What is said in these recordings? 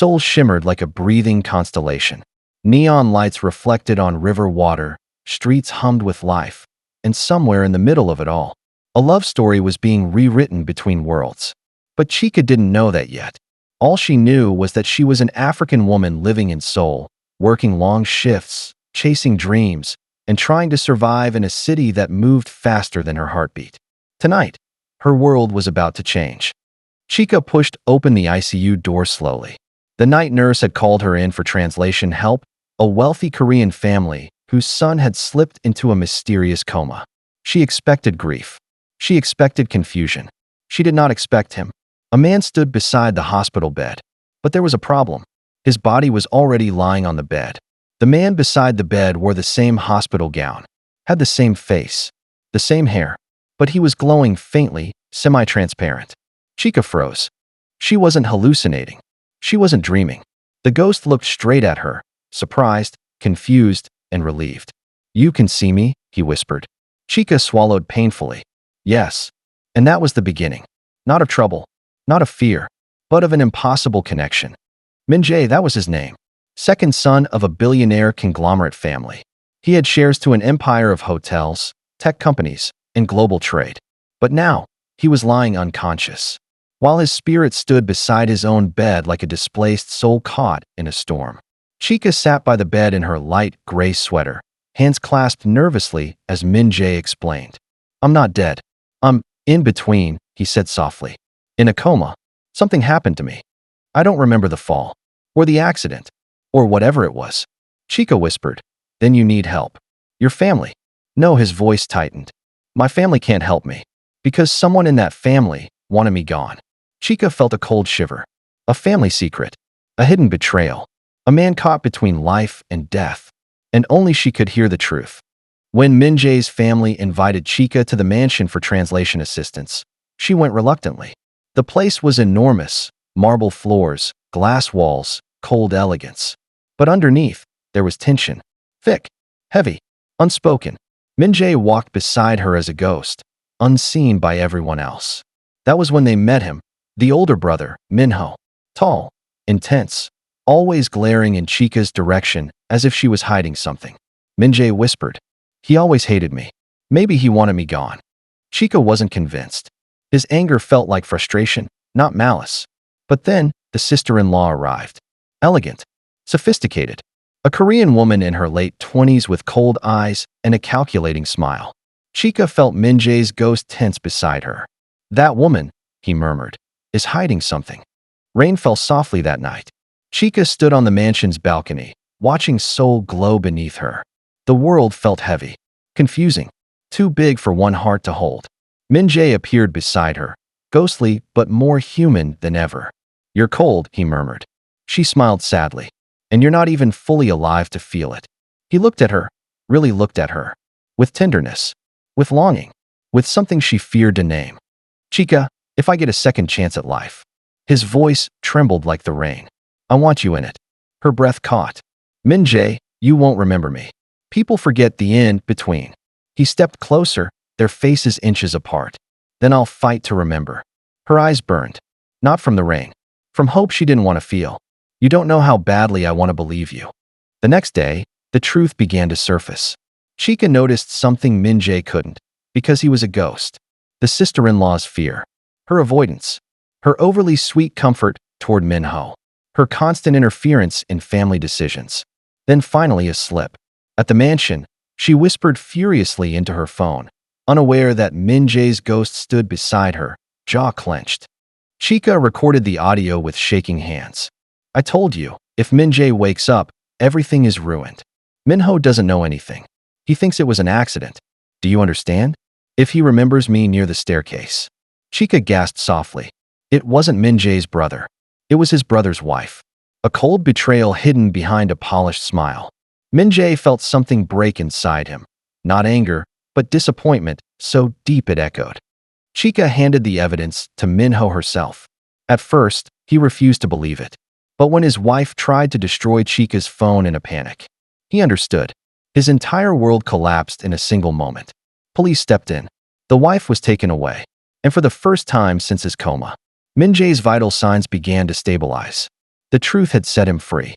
Seoul shimmered like a breathing constellation. Neon lights reflected on river water, streets hummed with life, and somewhere in the middle of it all, a love story was being rewritten between worlds. But Chika didn't know that yet. All she knew was that she was an African woman living in Seoul, working long shifts, chasing dreams, and trying to survive in a city that moved faster than her heartbeat. Tonight, her world was about to change. Chika pushed open the ICU door slowly. The night nurse had called her in for translation help, a wealthy Korean family whose son had slipped into a mysterious coma. She expected grief. She expected confusion. She did not expect him. A man stood beside the hospital bed. But there was a problem. His body was already lying on the bed. The man beside the bed wore the same hospital gown, had the same face, the same hair, but he was glowing faintly, semi-transparent. Chika froze. She wasn't hallucinating. She wasn't dreaming. The ghost looked straight at her, surprised, confused, and relieved. "You can see me," he whispered. Chika swallowed painfully. Yes. And that was the beginning. Not of trouble, not of fear, but of an impossible connection. Min-Jae, that was his name. Second son of a billionaire conglomerate family. He had shares to an empire of hotels, tech companies, and global trade. But now, he was lying unconscious, while his spirit stood beside his own bed like a displaced soul caught in a storm. Chika sat by the bed in her light gray sweater, hands clasped nervously as Min-Jae explained. "I'm not dead. I'm in between," he said softly. "In a coma. Something happened to me. I don't remember the fall, or the accident, or whatever it was." Chika whispered, "Then you need help. Your family." "No," his voice tightened. "My family can't help me, because someone in that family wanted me gone." Chika felt a cold shiver. A family secret. A hidden betrayal. A man caught between life and death. And only she could hear the truth. When Min-Jae's family invited Chika to the mansion for translation assistance, she went reluctantly. The place was enormous, marble floors, glass walls, cold elegance. But underneath, there was tension. Thick, heavy, unspoken. Min-Jae walked beside her as a ghost, unseen by everyone else. That was when they met him, the older brother, Min-Ho. Tall, intense, always glaring in Chika's direction as if she was hiding something. Min-Jae whispered, "He always hated me. Maybe he wanted me gone." Chika wasn't convinced. His anger felt like frustration, not malice. But then, the sister-in-law arrived. Elegant, sophisticated. A Korean woman in her late 20s with cold eyes and a calculating smile. Chika felt Min-Jae's ghost tense beside her. "That woman," he murmured, "is hiding something." Rain fell softly that night. Chika stood on the mansion's balcony, watching Seoul glow beneath her. The world felt heavy, confusing, too big for one heart to hold. Min-Jae appeared beside her, ghostly but more human than ever. "You're cold," he murmured. She smiled sadly. "And you're not even fully alive to feel it." He looked at her, really looked at her, with tenderness, with longing, with something she feared to name. "Chika, if I get a second chance at life." His voice trembled like the rain. "I want you in it." Her breath caught. "Min-Jae, you won't remember me. People forget the in-between." He stepped closer, their faces inches apart. "Then I'll fight to remember." Her eyes burned. Not from the rain. From hope she didn't want to feel. "You don't know how badly I want to believe you." The next day, the truth began to surface. Chika noticed something Min-Jae couldn't, because he was a ghost. The sister-in-law's fear. Her avoidance. Her overly sweet comfort toward Min-Ho. Her constant interference in family decisions. Then finally a slip. At the mansion, she whispered furiously into her phone, unaware that Min-Jae's ghost stood beside her, jaw clenched. Chika recorded the audio with shaking hands. "I told you, if Min-Jae wakes up, everything is ruined. Min-Ho doesn't know anything. He thinks it was an accident. Do you understand? If he remembers me near the staircase." Chika gasped softly. It wasn't Min-Jae's brother. It was his brother's wife. A cold betrayal hidden behind a polished smile. Min-Jae felt something break inside him. Not anger, but disappointment, so deep it echoed. Chika handed the evidence to Min-Ho herself. At first, he refused to believe it. But when his wife tried to destroy Chika's phone in a panic, he understood. His entire world collapsed in a single moment. Police stepped in. The wife was taken away. And for the first time since his coma, Min-Jae's vital signs began to stabilize. The truth had set him free.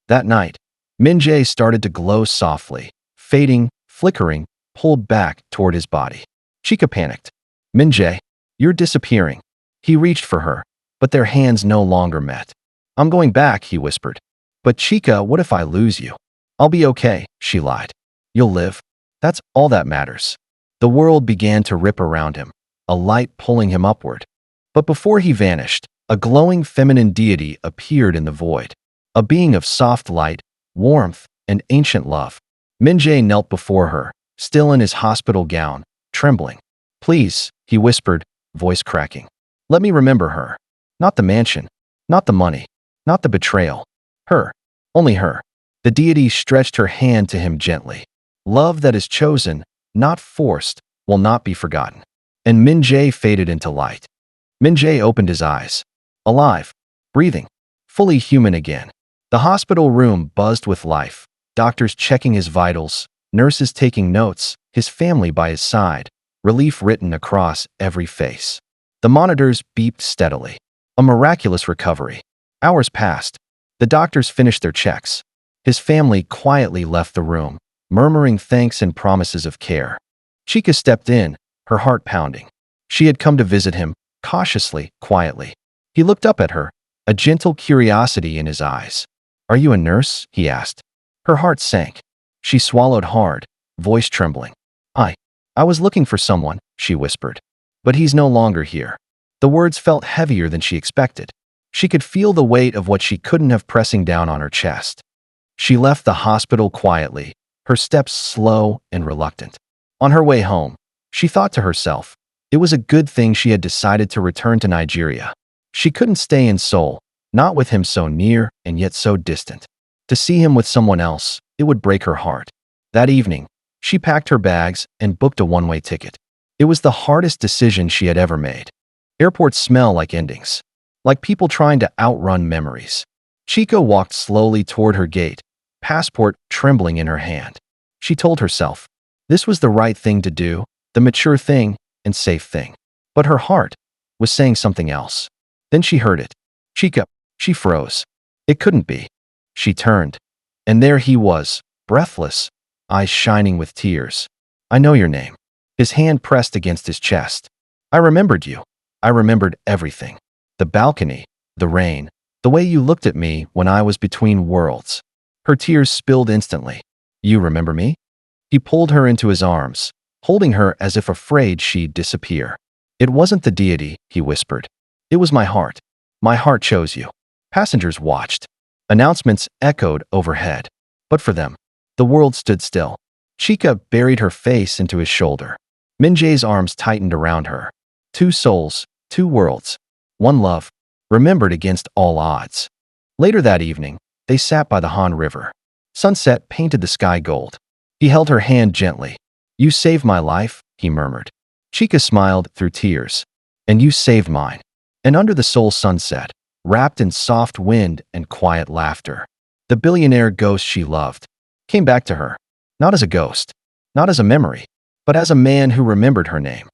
That night, Min-Jae started to glow softly, fading, flickering, pulled back toward his body. Chika panicked. Min-Jae, you're disappearing. He reached for her, but their hands no longer met. I'm going back, he whispered. But Chika, what if I lose you? I'll be okay, she lied. You'll live. That's all that matters. The world began to rip around him, a light pulling him upward. But before he vanished, a glowing feminine deity appeared in the void. A being of soft light, warmth, and ancient love. Min-Jae knelt before her, still in his hospital gown, trembling. Please, he whispered, voice cracking. Let me remember her. Not the mansion, not the money, not the betrayal. Her. Only her. The deity stretched her hand to him gently. Love that is chosen, not forced, will not be forgotten. And Min-Jae faded into light. Min-Jae opened his eyes. Alive. Breathing. Fully human again. The hospital room buzzed with life. Doctors checking his vitals, nurses taking notes, his family by his side, relief written across every face. The monitors beeped steadily. A miraculous recovery. Hours passed. The doctors finished their checks. His family quietly left the room, murmuring thanks and promises of care. Chika stepped in, her heart pounding. She had come to visit him, cautiously, quietly. He looked up at her, a gentle curiosity in his eyes. Are you a nurse? He asked. Her heart sank. She swallowed hard, voice trembling. I was looking for someone, she whispered. But he's no longer here. The words felt heavier than she expected. She could feel the weight of what she couldn't have pressing down on her chest. She left the hospital quietly, her steps slow and reluctant. On her way home, she thought to herself, it was a good thing she had decided to return to Nigeria. She couldn't stay in Seoul, not with him so near and yet so distant. To see him with someone else, it would break her heart. That evening, she packed her bags and booked a one-way ticket. It was the hardest decision she had ever made. Airports smell like endings, like people trying to outrun memories. Chika walked slowly toward her gate, passport trembling in her hand. She told herself, this was the right thing to do, the mature thing and safe thing. But her heart was saying something else. Then she heard it. Chika. She froze. It couldn't be. She turned, and there he was, breathless, eyes shining with tears. I know your name. His hand pressed against his chest. I remembered you. I remembered everything. The balcony, the rain, the way you looked at me when I was between worlds. Her tears spilled instantly. You remember me? He pulled her into his arms, holding her as if afraid she'd disappear. It wasn't the deity, he whispered. It was my heart. My heart chose you. Passengers watched. Announcements echoed overhead. But for them, the world stood still. Chika buried her face into his shoulder. Min-Jae's arms tightened around her. Two souls, two worlds. One love, remembered against all odds. Later that evening, they sat by the Han River. Sunset painted the sky gold. He held her hand gently. You saved my life, he murmured. Chika smiled through tears. And you saved mine. And under the Seoul sunset, wrapped in soft wind and quiet laughter, the billionaire ghost she loved came back to her, not as a ghost, not as a memory, but as a man who remembered her name.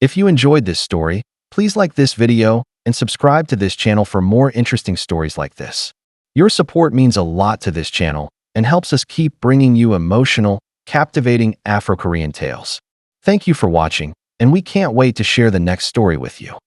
If you enjoyed this story, please like this video and subscribe to this channel for more interesting stories like this. Your support means a lot to this channel and helps us keep bringing you emotional, captivating Afro-Korean tales. Thank you for watching, and we can't wait to share the next story with you.